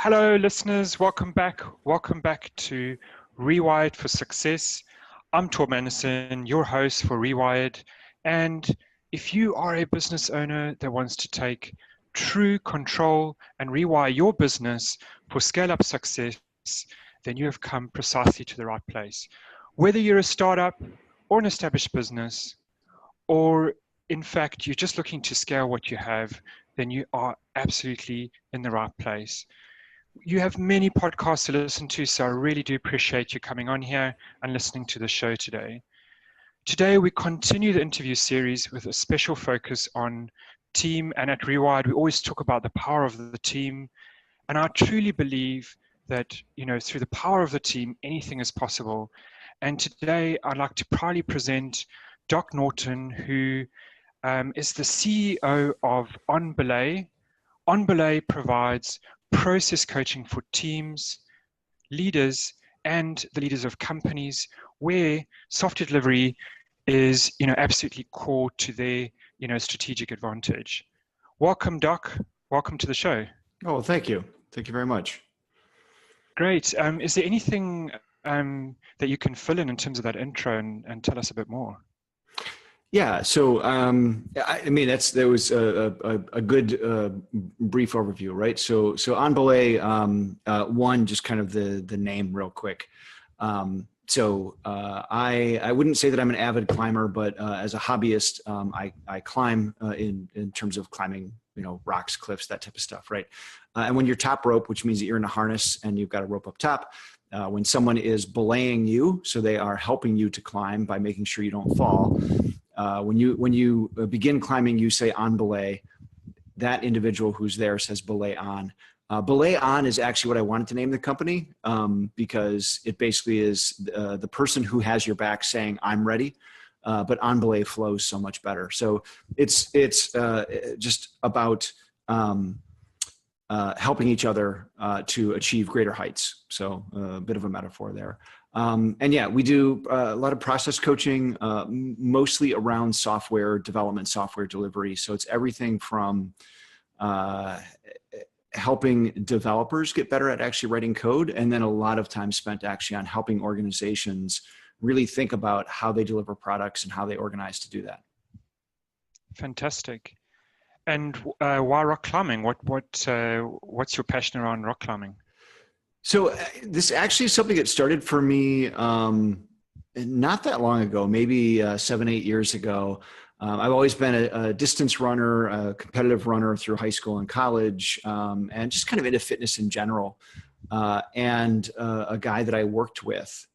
Hello, listeners. Welcome back. Welcome back to Rewired for Success. I'm Tom Anderson, your host for Rewired. And if you are a business owner that wants to take true control and rewire your business for scale-up success, then you have come precisely to the right place. Whether you're a startup or an established business, or in fact, you're just looking to scale what you have, then you are absolutely in the right place. You have many podcasts to listen to, so I really do appreciate you coming on here and listening to the show today. Today, we continue the interview series with a special focus on team, and at Rewired, we always talk about the power of the team. And I truly believe that, through the power of the team, anything is possible. And today, I'd like to proudly present Doc Norton, who is the CEO of OnBelay. OnBelay provides process coaching for teams, leaders, and the leaders of companies where software delivery is, absolutely core to their, strategic advantage. Welcome, Doc. Welcome to the show. Oh, thank you. Thank you very much. Great. Is there anything that you can fill in terms of that intro and tell us a bit more? Yeah. So, that was a good brief overview, right? So OnBelay, one, just kind of the name real quick. I wouldn't say that I'm an avid climber, but as a hobbyist, I climb in terms of climbing, rocks, cliffs, that type of stuff, right? And when you're top rope, which means that you're in a harness and you've got a rope up top, when someone is belaying you, so they are helping you to climb by making sure you don't fall. When you begin climbing, you say on belay. That individual who's there says belay on. Belay on is actually what I wanted to name the company because it basically is the person who has your back saying I'm ready, but on belay flows so much better. So it's just about helping each other to achieve greater heights. So a bit of a metaphor there. And yeah, we do a lot of process coaching, mostly around software development, software delivery. So it's everything from helping developers get better at actually writing code, and then a lot of time spent actually on helping organizations really think about how they deliver products and how they organize to do that. Fantastic. And why rock climbing? What's your passion around rock climbing? So this actually is something that started for me not that long ago, maybe 7-8 years ago. I've always been a distance runner, a competitive runner through high school and college, and just kind of into fitness in general. And a guy that I worked with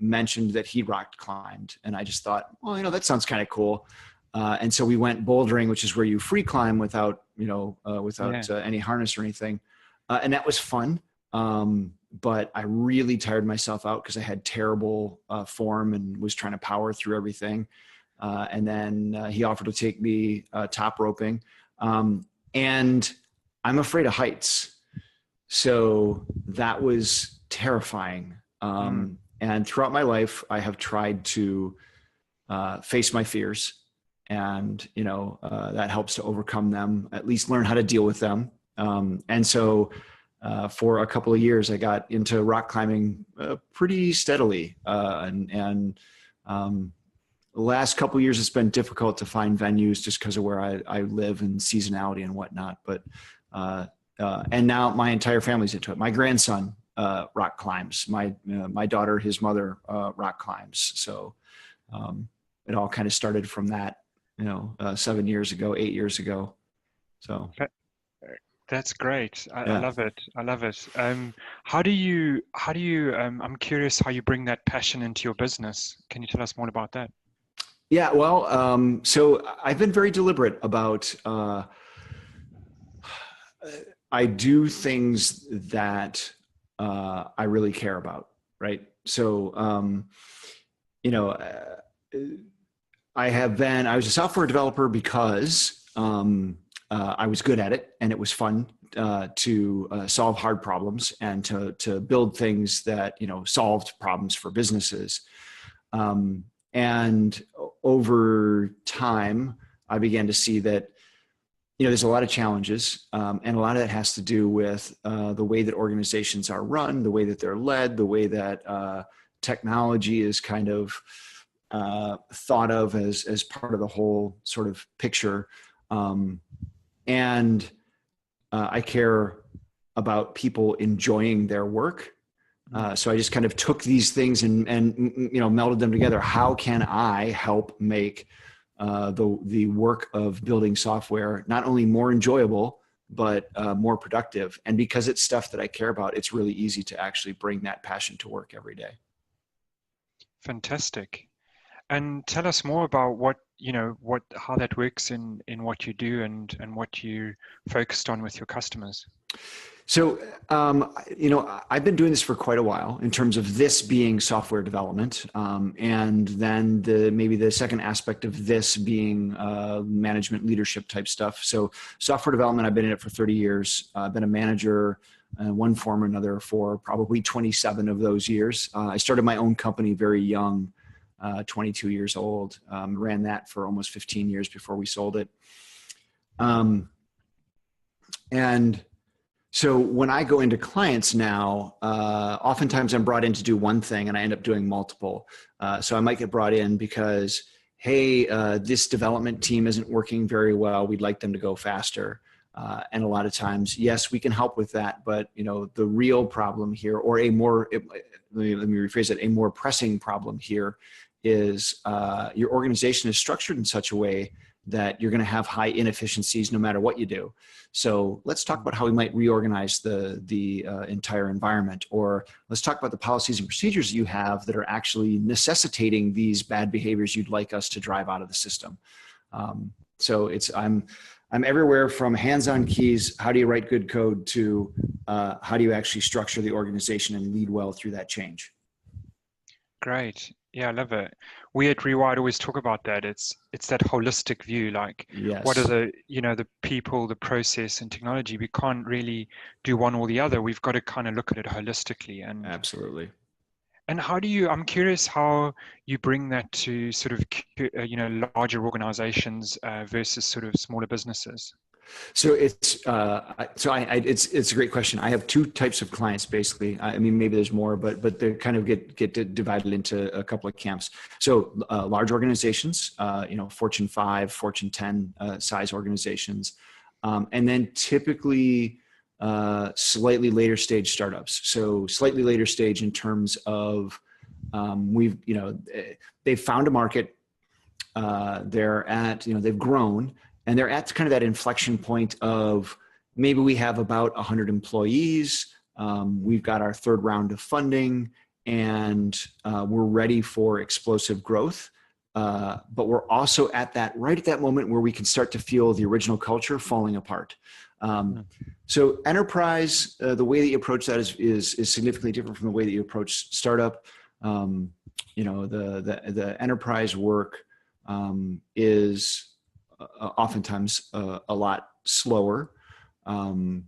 mentioned that he rock climbed. And I just thought, well, that sounds kind of cool. And so we went bouldering, which is where you free climb without any harness or anything. And that was fun. But I really tired myself out because I had terrible form and was trying to power through everything. And then he offered to take me top roping. And I'm afraid of heights. So that was terrifying. And throughout my life, I have tried to face my fears. And, that helps to overcome them, at least learn how to deal with them. And so for a couple of years, I got into rock climbing pretty steadily. And the last couple of years, it's been difficult to find venues just because of where I live and seasonality and whatnot. But and now my entire family's into it. My grandson rock climbs. My daughter, his mother, rock climbs. So it all kind of started from that, 7 years ago, 8 years ago. So. That's great. I love it. I love it. How do you, I'm curious how you bring that passion into your business. Can you tell us more about that? Yeah, well, so I've been very deliberate about, I do things that I really care about, right? So, I was a software developer because I was good at it, and it was fun to solve hard problems and to build things that solved problems for businesses. And over time, I began to see that there's a lot of challenges, and a lot of that has to do with the way that organizations are run, the way that they're led, the way that technology is kind of thought of as part of the whole sort of picture. And I care about people enjoying their work. So I just kind of took these things and melded them together. How can I help make the work of building software not only more enjoyable, but more productive? And because it's stuff that I care about, it's really easy to actually bring that passion to work every day. Fantastic. And tell us more about how that works in what you do and what you focused on with your customers. So, I've been doing this for quite a while in terms of this being software development. And then maybe the second aspect of this being management leadership type stuff. So software development, I've been in it for 30 years. I've been a manager in one form or another for probably 27 of those years. I started my own company very young, 22 years old, ran that for almost 15 years before we sold it. And so when I go into clients now, oftentimes I'm brought in to do one thing and I end up doing multiple. So I might get brought in because, hey, this development team isn't working very well. We'd like them to go faster. And a lot of times, yes, we can help with that. But, the real problem here, or let me rephrase it, a more pressing problem here is your organization is structured in such a way that you're going to have high inefficiencies no matter what you do. So let's talk about how we might reorganize the entire environment, or let's talk about the policies and procedures you have that are actually necessitating these bad behaviors you'd like us to drive out of the system. So I'm everywhere from hands-on keys, how do you write good code, to how do you actually structure the organization and lead well through that change. Great. Yeah, I love it. We at Rewired always talk about that. It's that holistic view, like Yes. What are the people, the process and technology. We can't really do one or the other. We've got to kind of look at it holistically. And absolutely. And I'm curious how you bring that to sort of, larger organizations versus sort of smaller businesses. So it's a great question. I have two types of clients, basically. I mean, maybe there's more, but they kind of get divided into a couple of camps. So large organizations, Fortune 5, Fortune 10 size organizations, and then typically slightly later stage startups. So slightly later stage in terms of they've found a market. They've grown. And they're at kind of that inflection point of maybe we have about 100 employees. We've got our third round of funding, and we're ready for explosive growth. But we're also right at that moment where we can start to feel the original culture falling apart. So enterprise, the way that you approach that is significantly different from the way that you approach startup. The enterprise work is oftentimes a lot slower. And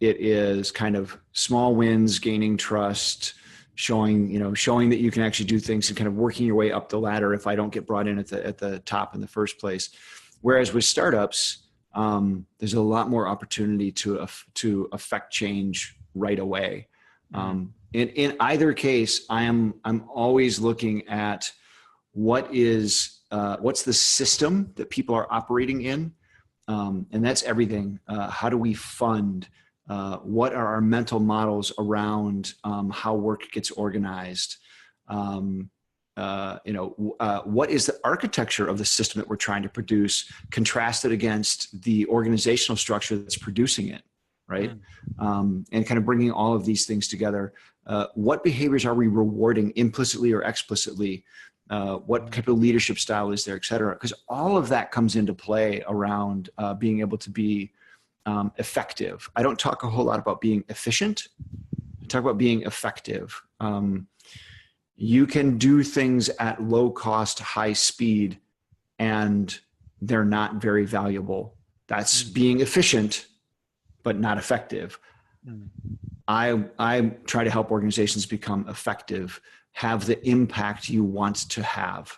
it is kind of small wins, gaining trust, showing that you can actually do things, and kind of working your way up the ladder if I don't get brought in at the top in the first place. Whereas with startups, there's a lot more opportunity to affect change right away. In either case, I'm always looking at what's the system that people are operating in, and that's everything. How do we fund? What are our mental models around how work gets organized? What is the architecture of the system that we're trying to produce, contrasted against the organizational structure that's producing it, right? And kind of bringing all of these things together. What behaviors are we rewarding implicitly or explicitly? What type of leadership style is there, et cetera? Because all of that comes into play around being able to be effective. I don't talk a whole lot about being efficient. I talk about being effective. You can do things at low cost, high speed, and they're not very valuable. That's being efficient, but not effective. I try to help organizations become effective, have the impact you want to have.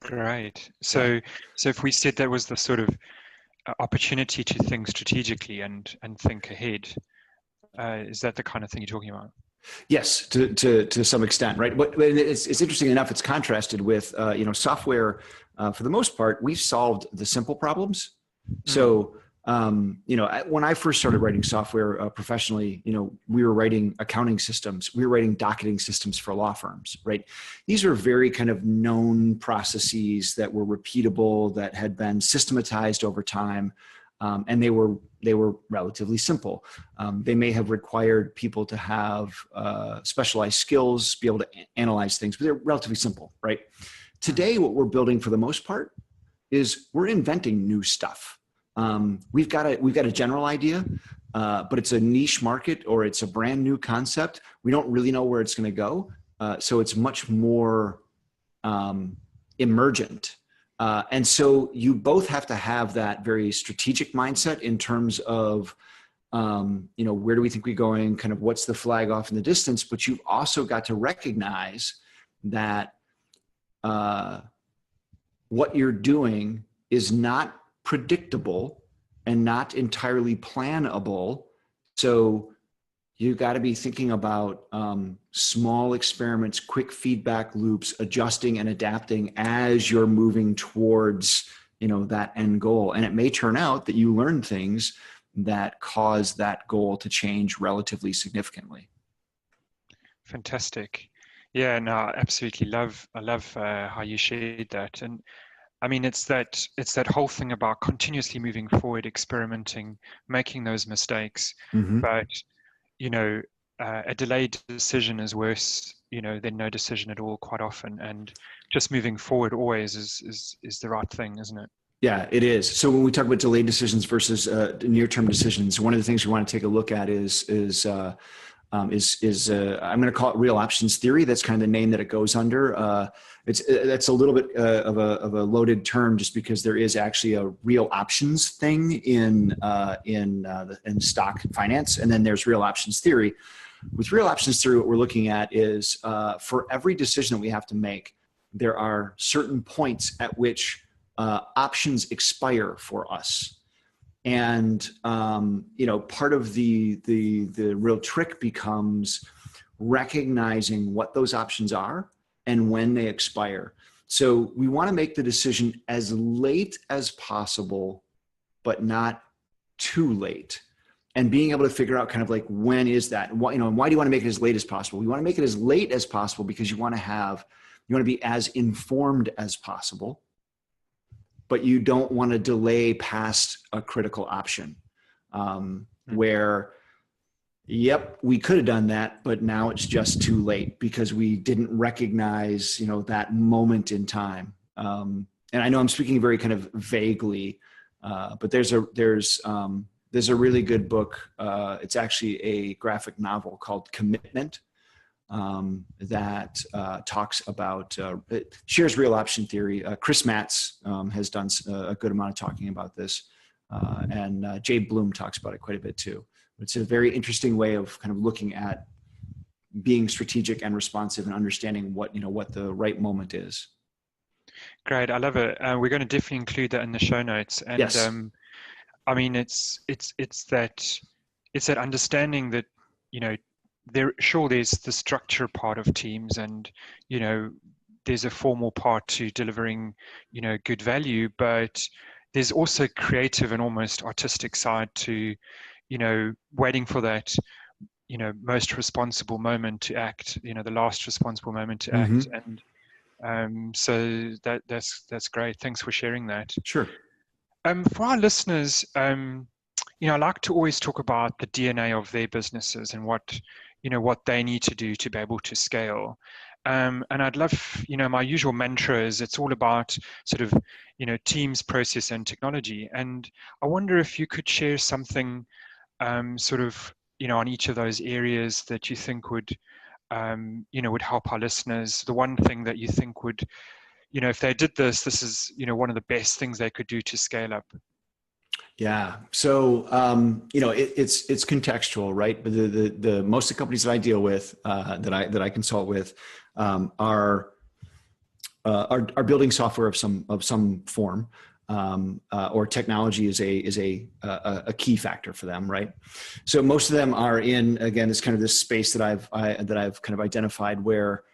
Great. Yeah. So if we said that was the sort of opportunity to think strategically and think ahead, is that the kind of thing you're talking about? Yes, to some extent, right? But it's interesting enough. It's contrasted with software. For the most part, we've solved the simple problems. Mm, So when I first started writing software professionally, we were writing accounting systems, we were writing docketing systems for law firms, right? These are very kind of known processes that were repeatable, that had been systematized over time, and they were relatively simple. They may have required people to have specialized skills, be able to analyze things, but they're relatively simple, right? mm. Today, what we're building for the most part is we're inventing new stuff. We've got a general idea, but it's a niche market or it's a brand new concept. We don't really know where it's going to go, so it's much more emergent. And so you both have to have that very strategic mindset in terms of, where do we think we're going? Kind of what's the flag off in the distance? But you've also got to recognize that what you're doing is not predictable and not entirely planable. So you've got to be thinking about small experiments, quick feedback loops, adjusting and adapting as you're moving towards, that end goal. And it may turn out that you learn things that cause that goal to change relatively significantly. Fantastic. Yeah, no, I absolutely I love how you shared that. And I mean, it's that whole thing about continuously moving forward, experimenting, making those mistakes. Mm-hmm. But, a delayed decision is worse, than no decision at all quite often. And just moving forward always is the right thing, isn't it? Yeah, it is. So when we talk about delayed decisions versus near-term decisions, one of the things we want to take a look at is I'm going to call it real options theory. That's kind of the name that it goes under. That's a little bit of a loaded term, just because there is actually a real options thing in stock finance, and then there's real options theory. With real options theory, what we're looking at is for every decision that we have to make, there are certain points at which options expire for us. And part of the real trick becomes recognizing what those options are and when they expire. So we want to make the decision as late as possible, but not too late. And being able to figure out kind of like, when is that? And why do you want to make it as late as possible? You want to make it as late as possible because you want to be as informed as possible, but you don't want to delay past a critical option where, yep, we could have done that, but now it's just too late because we didn't recognize, that moment in time. And I know I'm speaking very kind of vaguely, but there's a really good book. It's actually a graphic novel called Commitment that talks about, it shares real option theory. Chris Matz has done a good amount of talking about this, and Jay Bloom talks about it quite a bit too. It's a very interesting way of kind of looking at being strategic and responsive and understanding what the right moment is. Great, I love it. We're going to definitely include that in the show notes. And Yes. I mean, it's that understanding that there's the structure part of teams, and there's a formal part to delivering good value, but there's also creative and almost artistic side to waiting for that most responsible moment to act, the last responsible moment to Mm-hmm. act. And so that's great. Thanks for sharing that. Sure. For our listeners, I like to always talk about the DNA of their businesses and what they need to do to be able to scale. And I'd love, my usual mantra is it's all about sort of, teams, process, and technology. And I wonder if you could share something sort of, on each of those areas that you think would help our listeners. The one thing that you think would, if they did this is, one of the best things they could do to scale up. Yeah. So, it's contextual, right? But the most of the companies that I deal with, that I consult with, are are building software of some form, or technology is a key factor for them, right? So most of them are in, again, this kind of this space that I've kind of identified where,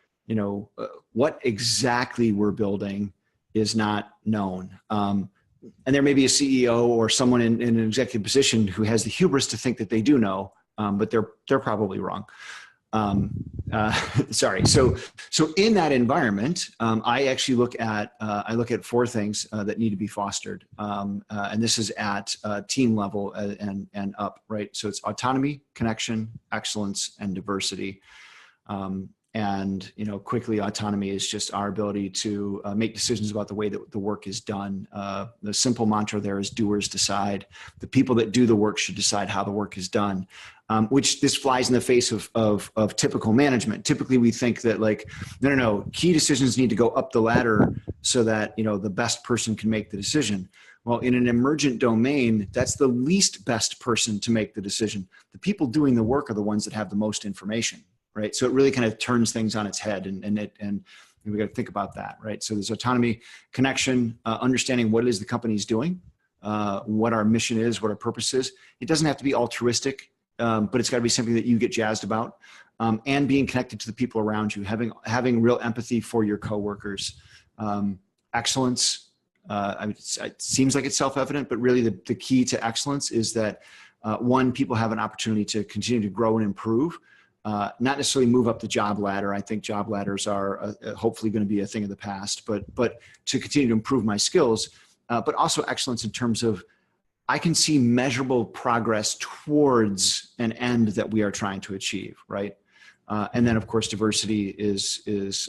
what exactly we're building is not known. And there may be a CEO or someone in an executive position who has the hubris to think that they do know, but they're probably wrong. Sorry. So in that environment, I actually look at four things that need to be fostered, and this is at team level and up, right? So it's autonomy, connection, excellence, and diversity. And quickly, autonomy is just our ability to make decisions about the way that the work is done. The simple mantra there is doers decide. The people that do the work should decide how the work is done, which this flies in the face of typical management. Typically, we think that no, key decisions need to go up the ladder so that the best person can make the decision. Well, in an emergent domain, that's the least best person to make the decision. The people doing the work are the ones that have the most information. Right. So it really kind of turns things on its head, and we got to think about that. Right. So there's autonomy, connection, understanding what it is the company's doing, what our mission is, what our purpose is. It doesn't have to be altruistic, but it's got to be something that you get jazzed about, and being connected to the people around you, having real empathy for your coworkers. Excellence. It seems like it's self-evident, but really the key to excellence is that one, people have an opportunity to continue to grow and improve. Not necessarily move up the job ladder. I think job ladders are hopefully going to be a thing of the past, but to continue to improve my skills, but also excellence in terms of I can see measurable progress towards an end that we are trying to achieve, right? And then of course diversity is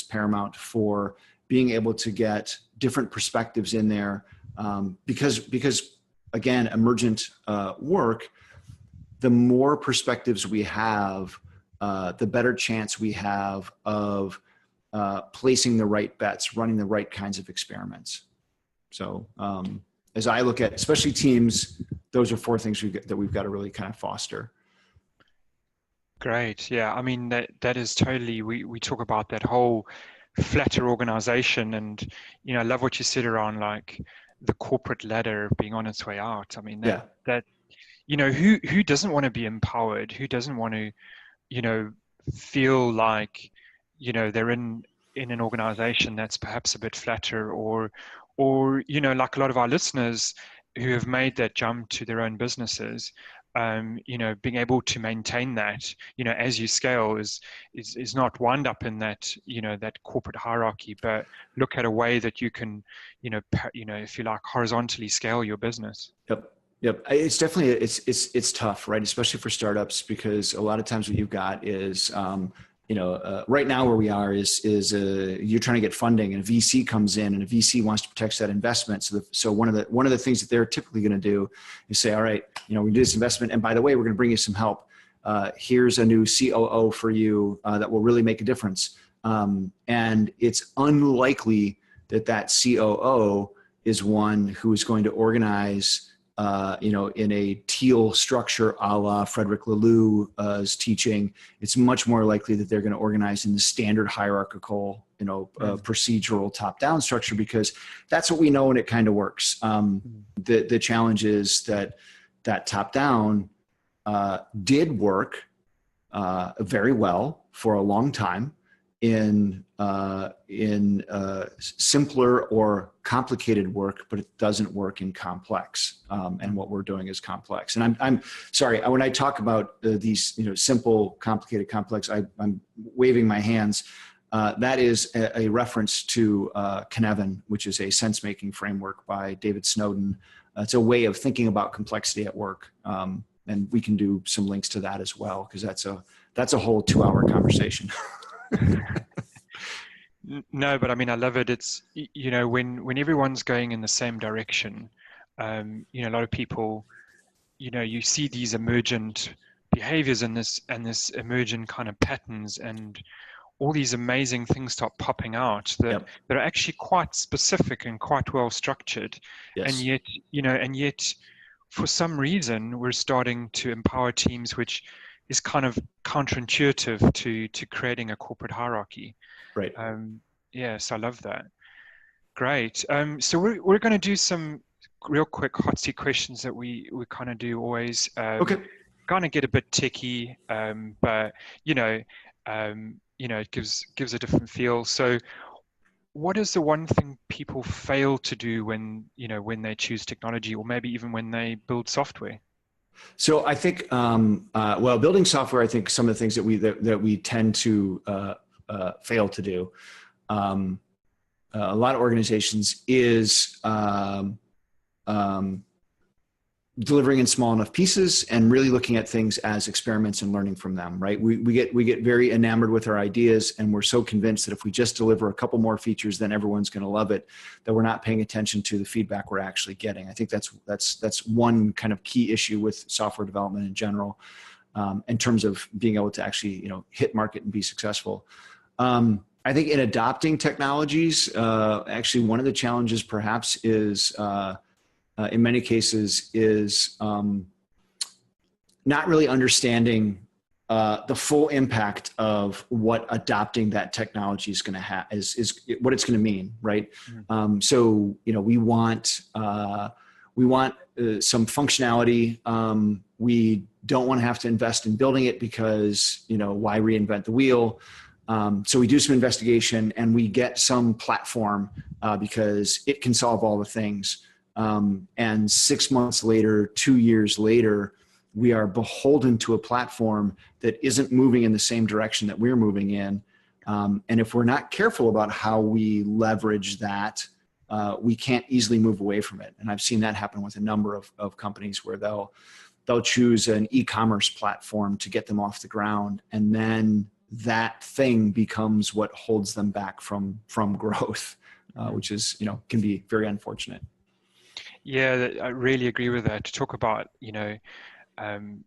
paramount for being able to get different perspectives in there, because again, emergent work. The more perspectives we have, the better chance we have of placing the right bets, running the right kinds of experiments. So as I look at, especially teams, those are four things that we've got to really kind of foster. Great. Yeah. I mean, that is totally, we talk about that whole flatter organization, and, I love what you said around like the corporate ladder being on its way out. I mean, that who doesn't want to be empowered? Who doesn't want to, feel like, they're in an organization that's perhaps a bit flatter, or, like a lot of our listeners who have made that jump to their own businesses, being able to maintain that, as you scale is not wound up in that, that corporate hierarchy, but look at a way that you can, if you like, horizontally scale your business. Yep. It's definitely, it's tough, right? Especially for startups, because a lot of times what you've got is, right now where we are is you're trying to get funding, and a VC comes in, and a VC wants to protect that investment. So one of the things that they're typically going to do is say, all right, we do this investment, and by the way, we're going to bring you some help. Here's a new COO for you that will really make a difference. And it's unlikely that COO is one who is going to organize in a teal structure a la Frederick Laloux's teaching. It's much more likely that they're going to organize in the standard hierarchical, procedural top-down structure, because that's what we know and it kind of works. The challenge is that top-down did work very well for a long time in simpler or complicated work, but it doesn't work in complex. And what we're doing is complex. And I'm sorry, when I talk about these, simple, complicated, complex, I'm waving my hands. That is a reference to Cynefin, which is a sense-making framework by David Snowden. It's a way of thinking about complexity at work. And we can do some links to that as well, because that's a whole 2-hour conversation. No, but I mean, I love it. It's, when everyone's going in the same direction, a lot of people, you see these emergent behaviors and this emergent kind of patterns, and all these amazing things start popping out that are actually quite specific and quite well structured. Yes. And yet for some reason we're starting to empower teams, which is kind of counterintuitive to creating a corporate hierarchy. Right. Yes, I love that. Great. So we're going to do some real quick hot seat questions that we kind of do always. Okay. Kind of get a bit techy, but you know, it gives a different feel. So, what is the one thing people fail to do when they choose technology, or maybe even when they build software? So I think, well, building software, I think some of the things that we tend to fail to do, a lot of organizations is delivering in small enough pieces and really looking at things as experiments and learning from them, right? We get very enamored with our ideas, and we're so convinced that if we just deliver a couple more features, then everyone's going to love it, that we're not paying attention to the feedback we're actually getting. I think that's one kind of key issue with software development in general, in terms of being able to actually, hit market and be successful. I think in adopting technologies, actually one of the challenges perhaps is, in many cases, is not really understanding the full impact of what adopting that technology is going to have, is what it's going to mean, right? So we want some functionality. We don't want to have to invest in building it because why reinvent the wheel? So we do some investigation and we get some platform because it can solve all the things. And 6 months later, 2 years later, we are beholden to a platform that isn't moving in the same direction that we're moving in. And if we're not careful about how we leverage that, we can't easily move away from it. And I've seen that happen with a number of companies where they'll choose an e-commerce platform to get them off the ground, and then that thing becomes what holds them back from growth, which is can be very unfortunate. Yeah, I really agree with that. To talk about,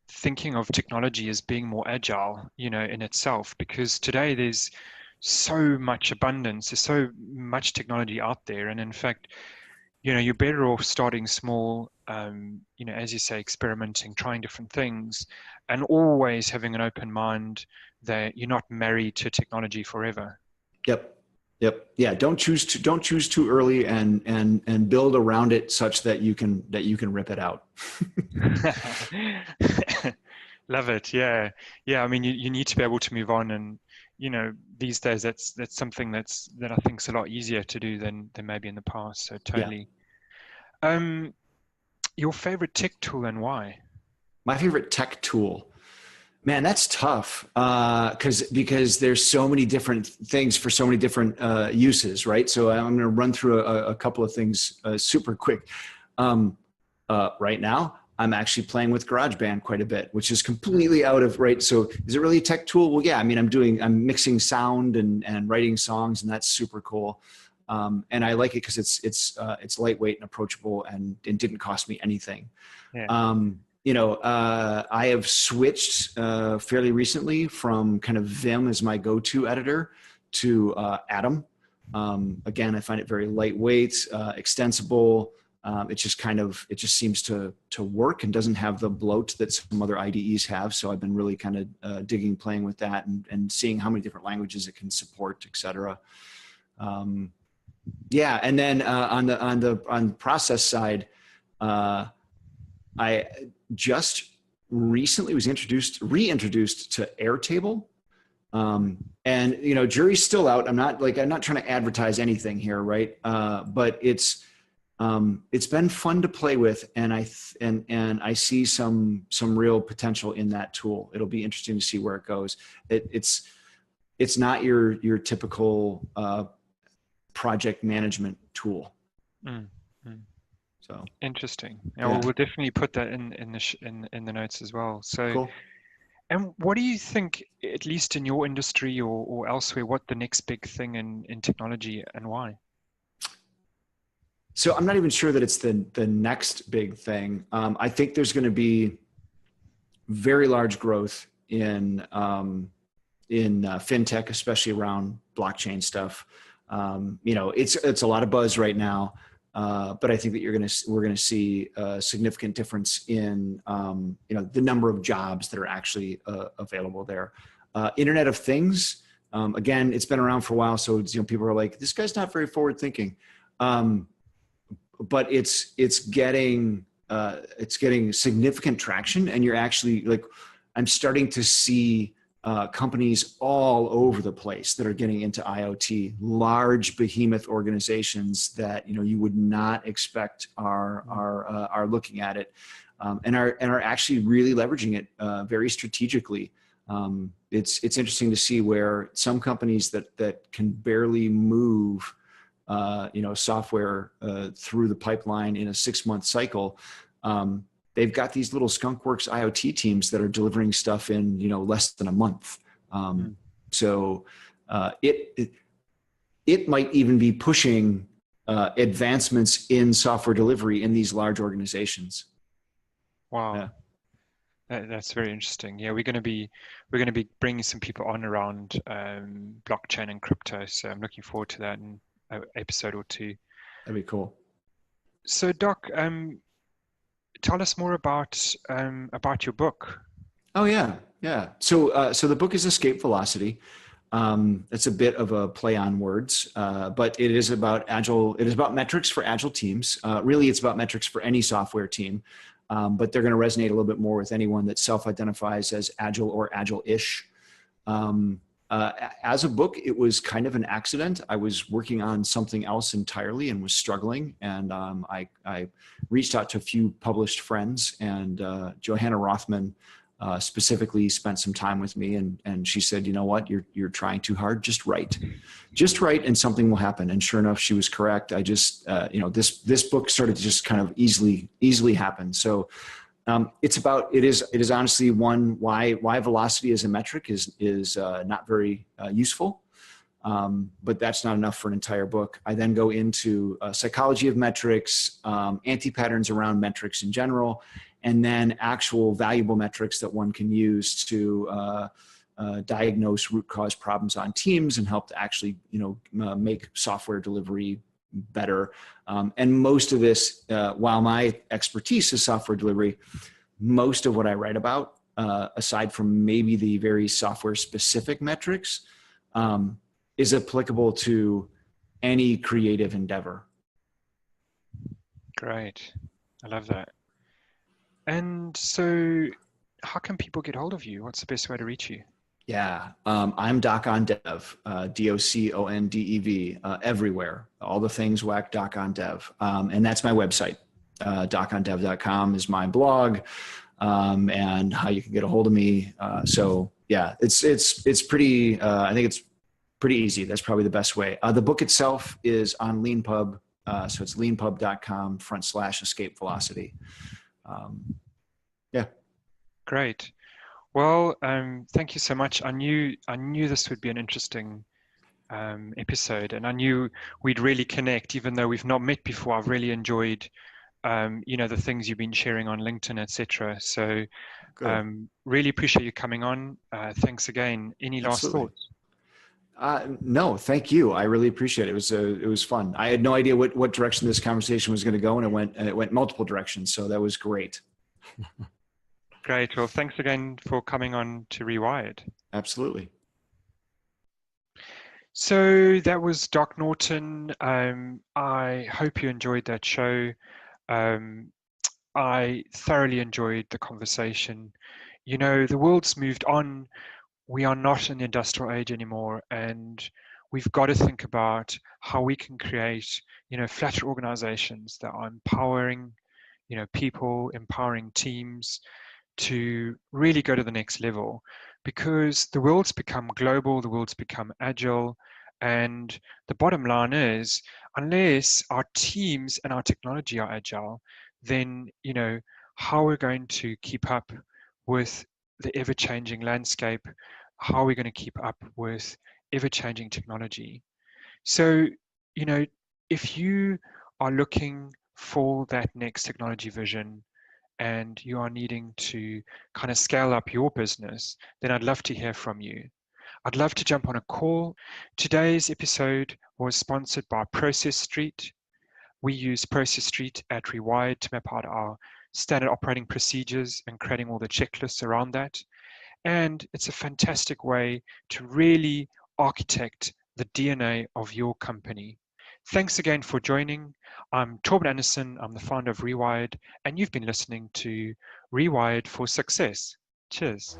thinking of technology as being more agile, in itself, because today there's so much abundance, there's so much technology out there. And in fact, you're better off starting small, as you say, experimenting, trying different things, and always having an open mind that you're not married to technology forever. Yep. Yeah. Don't choose too early, and build around it such that you can rip it out. Love it. Yeah. Yeah. I mean, you need to be able to move on, and these days that's something that I think is a lot easier to do than maybe in the past. So Yeah. totally. Your favorite tech tool and why? My favorite tech tool. Man, that's tough because there's so many different things for so many different uses, right? So I'm going to run through a couple of things super quick. Right now, I'm actually playing with GarageBand quite a bit, which is completely out of, right? So is it really a tech tool? Well, yeah. I mean, I'm mixing sound and writing songs, and that's super cool. And I like it because it's lightweight and approachable, and it didn't cost me anything. Yeah. I have switched fairly recently from kind of Vim as my go-to editor to Atom. Again, I find it very lightweight, extensible. It just seems to work and doesn't have the bloat that some other IDEs have. So I've been really kind of playing with that and seeing how many different languages it can support, et cetera. Yeah, and then on the process side, I just recently was reintroduced to Airtable. And jury's still out. I'm not trying to advertise anything here, right? But it's been fun to play with, and I see some real potential in that tool. It'll be interesting to see where it goes. It's not your typical project management tool. So interesting. Yeah, we'll definitely put that in the notes as well. So cool. And what do you think, at least in your industry or elsewhere, what the next big thing in technology and why? So I'm not even sure that it's the next big thing. I think there's going to be very large growth in fintech, especially around blockchain stuff. It's a lot of buzz right now, but I think that we're going to see a significant difference in the number of jobs that are actually available there. Internet of Things Again, it's been around for a while, so people are like, this guy's not very forward thinking, but it's getting significant traction, and you're actually like, I'm starting to see companies all over the place that are getting into IoT, large behemoth organizations that you would not expect are looking at it, and are actually really leveraging it very strategically. It's interesting to see where some companies that can barely move software through the pipeline in a 6-month cycle. They've got these little skunkworks IoT teams that are delivering stuff in less than a month. So it might even be pushing advancements in software delivery in these large organizations. Wow. Yeah. That's very interesting. Yeah, we're going to be bringing some people on around blockchain and crypto. So I'm looking forward to that in an episode or two. That'd be cool. So Doc, tell us more about your book. Oh yeah. So the book is Escape Velocity. It's a bit of a play on words, but it is about Agile. It is about metrics for Agile teams. Really, it's about metrics for any software team, but they're going to resonate a little bit more with anyone that self-identifies as Agile or Agile-ish. As a book, it was kind of an accident. I was working on something else entirely and was struggling. And I reached out to a few published friends, and Johanna Rothman specifically spent some time with me, and she said, you know what, you're trying too hard, just write and something will happen. And sure enough, she was correct. I just, this book started to just kind of easily happen. So it is honestly one, why velocity as a metric is not very useful. But that's not enough for an entire book. I then go into psychology of metrics, anti-patterns around metrics in general, and then actual valuable metrics that one can use to diagnose root cause problems on teams and help to actually, make software delivery better. And most of this, while my expertise is software delivery, most of what I write about, aside from maybe the very software specific metrics, is applicable to any creative endeavor. Great. I love that. And so how can people get hold of you? What's the best way to reach you? Yeah, I'm Doc on Dev, DOCONDEV, everywhere. All the things whack Doc on Dev. And that's my website. DocOnDev.com is my blog, and how you can get a hold of me. So yeah, it's pretty, I think it's pretty easy. That's probably the best way. The book itself is on LeanPub. So it's leanpub.com/escape velocity. Yeah. Great. Well, thank you so much. I knew this would be an interesting episode, and I knew we'd really connect, even though we've not met before. I've really enjoyed, the things you've been sharing on LinkedIn, etc. So, really appreciate you coming on. Thanks again. Any last thoughts? No, thank you. I really appreciate it. It was fun. I had no idea what direction this conversation was going to go, and it went multiple directions. So that was great. Great. Well, thanks again for coming on to Rewired. Absolutely. So that was Doc Norton. I hope you enjoyed that show. I thoroughly enjoyed the conversation. The world's moved on. We are not in the industrial age anymore, and we've got to think about how we can create, flatter organizations that are empowering, people, empowering teams to really go to the next level, because the world's become global, the world's become agile, and the bottom line is, unless our teams and our technology are agile, then how we're going to keep up with the ever-changing landscape, how are we going to keep up with ever-changing technology. So if you are looking for that next technology vision, and you are needing to kind of scale up your business, then I'd love to hear from you. I'd love to jump on a call. Today's episode was sponsored by Process Street. We use Process Street at Rewired to map out our standard operating procedures and creating all the checklists around that. And it's a fantastic way to really architect the DNA of your company. Thanks again for joining. I'm Torben Anderson. I'm the founder of Rewired, and you've been listening to Rewired for Success. Cheers.